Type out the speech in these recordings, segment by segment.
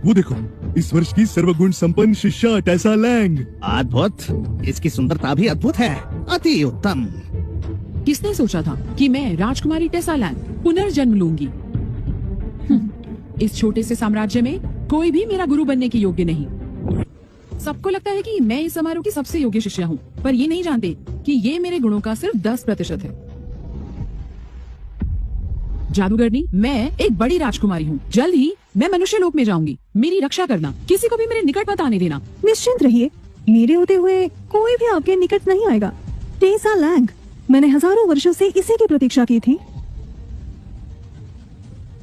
वो देखो, इस वर्ष की सर्वगुण संपन्न शिष्या टेसा लैंग। अद्भुत, इसकी सुंदरता भी अद्भुत है, अति उत्तम। किसने सोचा था कि मैं राजकुमारी टेसा लैंग पुनर्जन्म लूंगी? इस छोटे से साम्राज्य में कोई भी मेरा गुरु बनने के योग्य नहीं। सबको लगता है कि मैं इस समारोह की सबसे योग्य शिष्या हूँ, पर ये नहीं जानते कि ये मेरे गुणों का सिर्फ 10% है। जादूगरनी, मैं एक बड़ी राजकुमारी हूँ। जल्द ही मैं मनुष्य लोक में जाऊंगी। मेरी रक्षा करना, किसी को भी मेरे निकट मत आने देना। निश्चिंत रहिए, मेरे होते हुए कोई भी आपके निकट नहीं आएगा। टेसा लैंग, मैंने हजारों वर्षों से इसी की प्रतीक्षा की थी।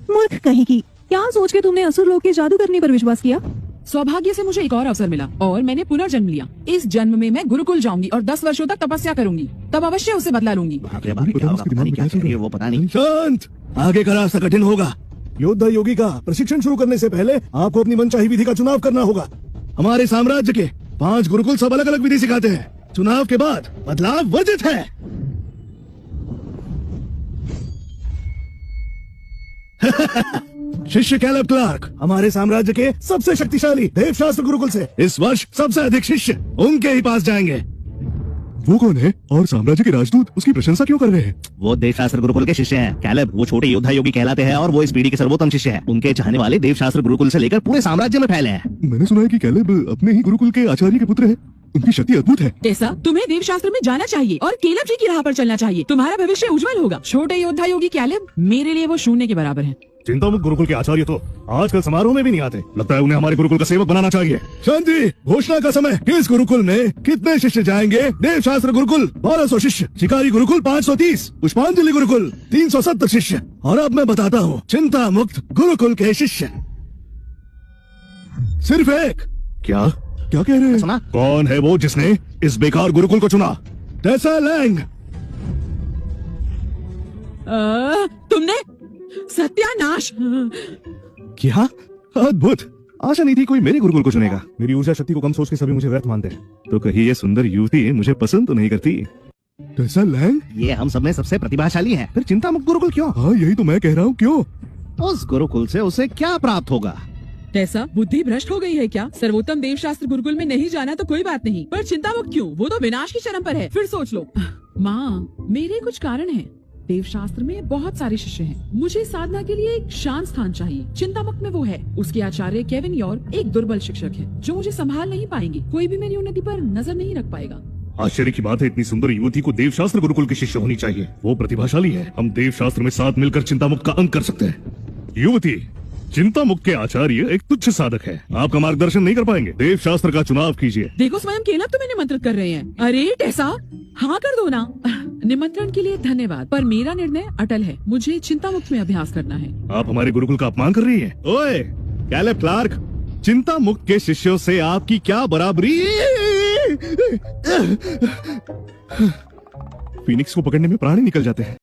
मूर्ख कहेगी, क्या सोच के तुमने असुर लोक के जादू करने पर विश्वास किया? सौभाग्य से मुझे एक और अवसर मिला और मैंने पुनर्जन्म लिया। इस जन्म में मैं गुरुकुल जाऊंगी और 10 वर्षों तक तपस्या करूंगी, तब अवश्य उसे बदला लूंगी। बाप रे बाप, क्या होगा, पता नहीं क्या कर रही है वो, पता नहीं। शांत, आगे का रास्ता कठिन होगा। योद्धा योगी का प्रशिक्षण शुरू करने से पहले आपको अपनी मनचाही विधि का चुनाव करना होगा। हमारे साम्राज्य के 5 गुरुकुल सब अलग अलग विधि सिखाते हैं। चुनाव के बाद बदलाव वर्जित है। शिष्य कैलेब क्लार्क हमारे साम्राज्य के सबसे शक्तिशाली देवशास्त्र गुरुकुल से इस वर्ष सबसे अधिक शिष्य उनके ही पास जाएंगे। वो कौन है और साम्राज्य के राजदूत उसकी प्रशंसा क्यों कर रहे हैं? वो देवशास्त्र गुरुकुल के शिष्य हैं। कैलेब, वो छोटे योद्धा योगी कहलाते हैं और वो इस पीढ़ी के सर्वोत्तम शिष्य हैं। उनके चाहने वाले देवशास्त्र गुरुकुल से लेकर पूरे साम्राज्य में फैले हैं। मैंने सुना है कि कैलेब अपने ही गुरुकुल के आचार्य के पुत्र हैं। उनकी शक्ति अद्भुत है। ऐसा तुम्हें देवशास्त्र में जाना चाहिए और कैलेब जी की राह पर चलना चाहिए। तुम्हारा भविष्य उज्जवल होगा। छोटे योद्धा योगी कैलेब मेरे लिए वो शून्य के बराबर है। चिंतामुक्त गुरुकुल के आचार्य तो आजकल समारोह में भी नहीं आते। लगता है उन्हें हमारे गुरुकुल का सेवक बनाना चाहिए। शांति, घोषणा का समय। किस गुरुकुल में कितने शिष्य जाएंगे? देवशास्त्र गुरुकुल 1200 शिष्य, शिकारी गुरुकुल 530, पुष्पांजलि गुरुकुल 370 शिष्य, और अब मैं बताता हूँ चिंता मुक्त गुरुकुल के शिष्य सिर्फ एक। क्या क्या कह रहे हैं? सुना? कौन है वो जिसने इस बेकार गुरुकुल को चुना? टेसा लैंग। तुमने सत्यानाश। क्या अद्भुत, आशा नहीं थी कोई मेरे गुरुकुल को चुनेगा। मेरी ऊर्जा शक्ति को कम सोच के सभी मुझे व्यर्थ मानते हैं। तो कहीं ये सुंदर युवती मुझे पसंद तो नहीं करती? टेसा लैंग, ये हम सब में सबसे प्रतिभाशाली है, फिर चिंता मुक्त गुरुकुल क्यों? हाँ यही तो मैं कह रहा हूँ, क्यों? उस गुरुकुल से उसे क्या प्राप्त होगा? ऐसा बुद्धि भ्रष्ट हो गई है क्या? सर्वोत्तम देवशास्त्र गुरुकुल में नहीं जाना तो कोई बात नहीं, पर चिंता मुक्त क्यों? वो तो विनाश की चरम पर है। फिर सोच लो। माँ, मेरे कुछ कारण हैं। देवशास्त्र में बहुत सारे शिष्य हैं। मुझे साधना के लिए एक शांत स्थान चाहिए। चिंता मुक्त में वो है। उसके आचार्य केविन यॉर एक दुर्बल शिक्षक है जो मुझे संभाल नहीं पाएंगे। कोई भी मेरी उन्नति पर नजर नहीं रख पाएगा। आश्चर्य की बात है, इतनी सुंदर युवती को देवशास्त्र गुरुकुल की शिष्य होनी चाहिए। वो प्रतिभाशाली है। हम देवशास्त्र में साथ मिलकर चिंता मुक्त का अंत कर सकते हैं। युवती, चिंता मुक्त के आचार्य एक तुच्छ साधक है, आपका मार्गदर्शन नहीं कर पाएंगे। देवशास्त्र का चुनाव कीजिए। देखो, स्वयं केलेब तुम्हें निमंत्रित कर रहे हैं। अरे टेसा, हाँ कर दो ना। निमंत्रण के लिए धन्यवाद, पर मेरा निर्णय अटल है। मुझे चिंता मुक्त में अभ्यास करना है। आप हमारे गुरुकुल का अपमान कर रही हैं। ओए कैलेब क्लार्क, चिंता मुक्त के शिष्यों से आपकी क्या बराबरी? फीनिक्स को पकड़ने में प्राण ही निकल जाते हैं।